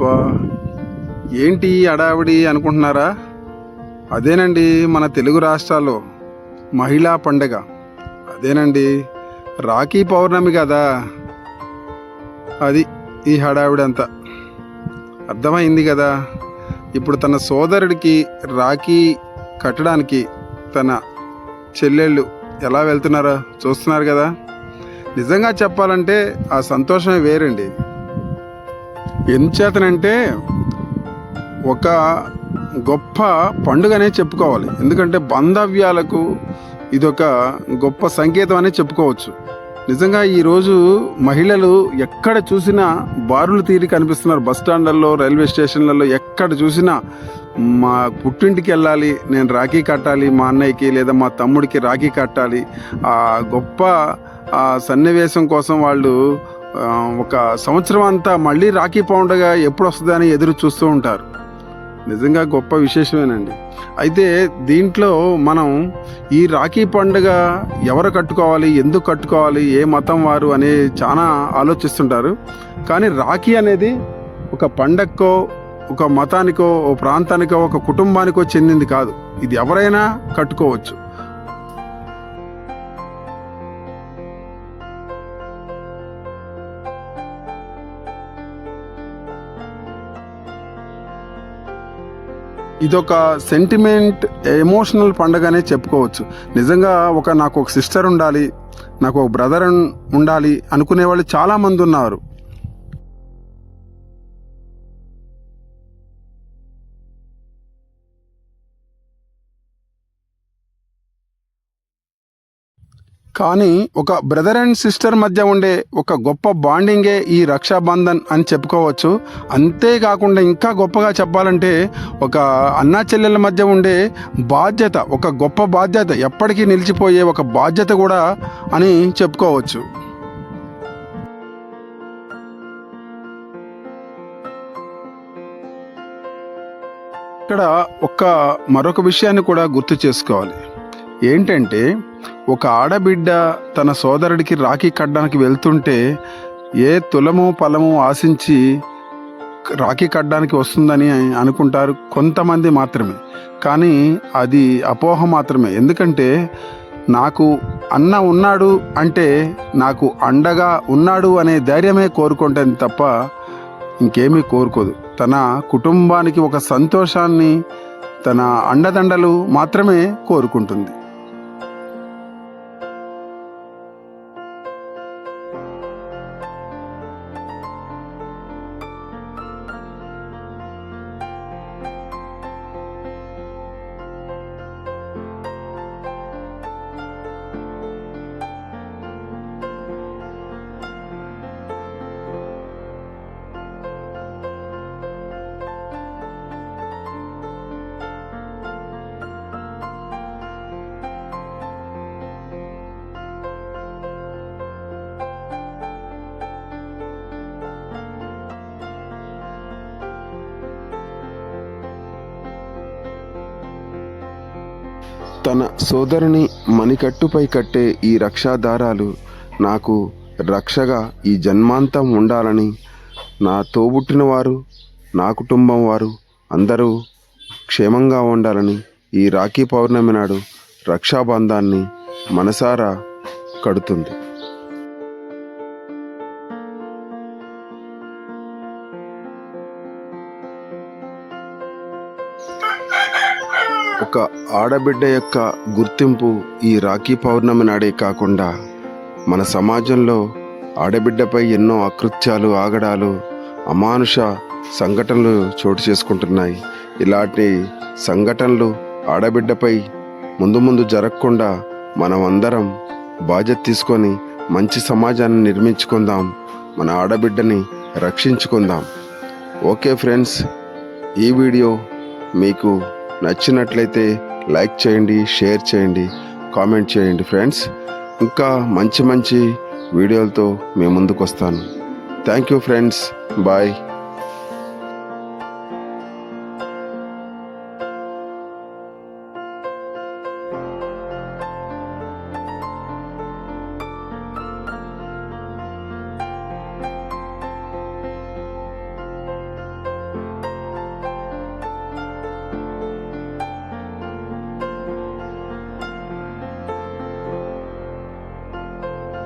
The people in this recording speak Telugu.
అబ్బా, ఏంటి హడావిడి అనుకుంటున్నారా? అదేనండి, మన తెలుగు రాష్ట్రాల్లో మహిళా పండగ. అదేనండి, రాఖీ పౌర్ణమి కదా. అది ఈ హడావిడి అంతా అర్థమైంది కదా. ఇప్పుడు తన సోదరుడికి రాఖీ కట్టడానికి తన చెల్లెళ్ళు ఎలా వెళ్తున్నారో చూస్తున్నారు కదా. నిజంగా చెప్పాలంటే ఆ సంతోషమే వేరండి. ఎందుచేతనంటే ఒక గొప్ప పండుగనే చెప్పుకోవాలి. ఎందుకంటే బాంధవ్యాలకు ఇదొక గొప్ప సంకేతం అనే చెప్పుకోవచ్చు. నిజంగా ఈరోజు మహిళలు ఎక్కడ చూసినా బారులు తీరి కనిపిస్తున్నారు. బస్ స్టాండ్లలో, రైల్వే స్టేషన్లలో ఎక్కడ చూసినా మా పుట్టింటికి వెళ్ళాలి, నేను రాఖీ కట్టాలి, మా అన్నయ్యకి లేదా మా తమ్ముడికి రాఖీ కట్టాలి. ఆ గొప్ప సన్నివేశం కోసం వాళ్ళు ఒక సంవత్సరం అంతా మళ్ళీ రాఖీ పండుగ ఎప్పుడు వస్తుందని ఎదురు చూస్తూ ఉంటారు. నిజంగా గొప్ప విశేషమేనండి. అయితే దీంట్లో మనం ఈ రాఖీ పండుగ ఎవరు కట్టుకోవాలి, ఎందుకు కట్టుకోవాలి, ఏ మతం వారు అని చాలా ఆలోచిస్తుంటారు. కానీ రాఖీ అనేది ఒక పండగకో, ఒక మతానికో, ఒక ప్రాంతానికో, ఒక కుటుంబానికో చెందింది కాదు. ఇది ఎవరైనా కట్టుకోవచ్చు. ఇదొక సెంటిమెంట్, ఎమోషనల్ పండుగనే చెప్పుకోవచ్చు. నిజంగా నాకు ఒక సిస్టర్ ఉండాలి, నాకు ఒక బ్రదర్ ఉండాలి అనుకునే వాళ్ళు చాలామంది ఉన్నారు. కానీ ఒక బ్రదర్ అండ్ సిస్టర్ మధ్య ఉండే ఒక గొప్ప బాండింగే ఈ రక్షాబంధన్ అని చెప్పుకోవచ్చు. అంతేకాకుండా ఇంకా గొప్పగా చెప్పాలంటే ఒక అన్నా చెల్లెల మధ్య ఉండే బాధ్యత, ఒక గొప్ప బాధ్యత, ఎప్పటికీ నిలిచిపోయే ఒక బాధ్యత కూడా అని చెప్పుకోవచ్చు. ఇక్కడ మరొక విషయాన్ని కూడా గుర్తు చేసుకోవాలి. ఏంటంటే ఒక ఆడబిడ్డ తన సోదరుడికి రాఖీ కట్టడానికి వెళ్తుంటే ఏ తులము పలము ఆశించి రాఖీ కట్టడానికి వస్తుందని అనుకుంటారు కొంతమంది మాత్రమే. కానీ అది అపోహ మాత్రమే. ఎందుకంటే నాకు అన్న ఉన్నాడు అంటే నాకు అండగా ఉన్నాడు అనే ధైర్యమే కోరుకుంటుంది తప్ప ఇంకేమీ కోరుకోదు. తన కుటుంబానికి ఒక సంతోషాన్ని, తన అండదండలు మాత్రమే కోరుకుంటుంది. తన సోదరుని మణికట్టుపై కట్టే ఈ రక్షాదారాలు నాకు రక్షగా ఈ జన్మాంతం ఉండాలని, నా తోబుట్టిన వారు, నా కుటుంబం వారు అందరూ క్షేమంగా ఉండాలని ఈ రాఖీ పౌర్ణమి నాడు రక్షాబంధాన్ని మనసారా కడుతుంది. ఒక ఆడబిడ్డ యొక్క గుర్తింపు ఈ రాఖీ పౌర్ణమి నాడే కాకుండా మన సమాజంలో ఆడబిడ్డపై ఎన్నో అకృత్యాలు, ఆగడాలు, అమానుష సంఘటనలు చోటు చేసుకుంటున్నాయి. ఇలాంటి సంఘటనలు ఆడబిడ్డపై ముందు జరగకుండా మనం అందరం బాధ్యత తీసుకొని మంచి సమాజాన్ని నిర్మించుకుందాం, మన ఆడబిడ్డని రక్షించుకుందాం. ఓకే ఫ్రెండ్స్, ఈ వీడియో మీకు నచ్చినట్లయితే లైక్ చేయండి, షేర్ చేయండి, కామెంట్ చేయండి ఫ్రెండ్స్. ఇంకా మంచి వీడియోలతో మీ ముందుకు వస్తాను. Thank you friends, bye.